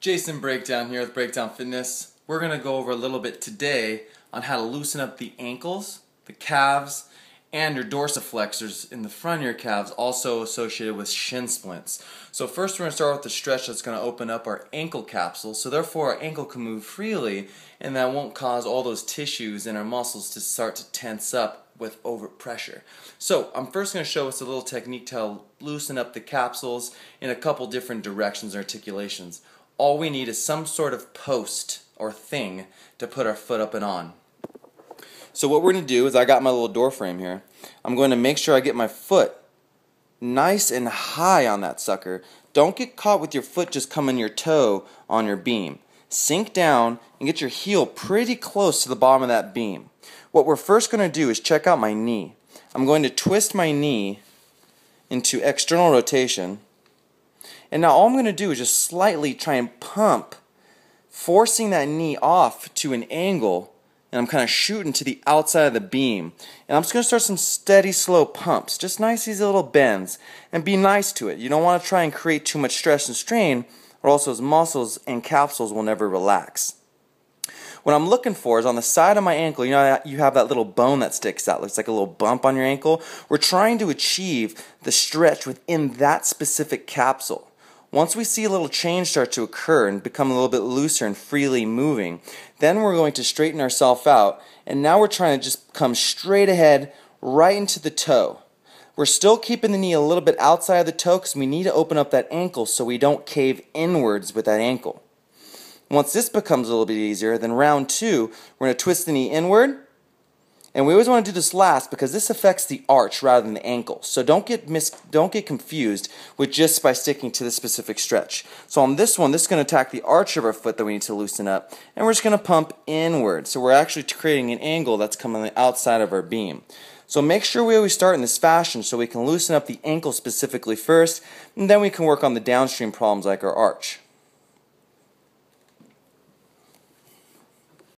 Jason Breakdown here with Breakdown Fitness. We're going to go over a little bit today on how to loosen up the ankles, the calves, and your dorsiflexors in the front of your calves, also associated with shin splints. So first we're going to start with the stretch that's going to open up our ankle capsule, so therefore our ankle can move freely and that won't cause all those tissues in our muscles to start to tense up with overpressure. So I'm first going to show us a little technique to loosen up the capsules in a couple different directions or articulations. All we need is some sort of post or thing to put our foot up and on. So what we're going to do is, I got my little door frame here. I'm going to make sure I get my foot nice and high on that sucker. Don't get caught with your foot just coming your toe on your beam. Sink down and get your heel pretty close to the bottom of that beam. What we're first going to do is check out my knee. I'm going to twist my knee into external rotation. And now all I'm going to do is just slightly try and pump, forcing that knee off to an angle, and I'm kind of shooting to the outside of the beam. And I'm just going to start some steady, slow pumps, just nice, easy little bends, and be nice to it. You don't want to try and create too much stress and strain, or else those muscles and capsules will never relax. What I'm looking for is on the side of my ankle, you know, you have that little bone that sticks out, looks like a little bump on your ankle. We're trying to achieve the stretch within that specific capsule. Once we see a little change start to occur and become a little bit looser and freely moving, then we're going to straighten ourselves out, and now we're trying to just come straight ahead right into the toe. We're still keeping the knee a little bit outside of the toe because we need to open up that ankle so we don't cave inwards with that ankle. Once this becomes a little bit easier, then round two, we're going to twist the knee inward. And we always want to do this last because this affects the arch rather than the ankle. So don't get confused with just by sticking to this specific stretch. So on this one, this is going to attack the arch of our foot that we need to loosen up. And we're just going to pump inward. So we're actually creating an angle that's coming on the outside of our beam. So make sure we always start in this fashion so we can loosen up the ankle specifically first, and then we can work on the downstream problems like our arch.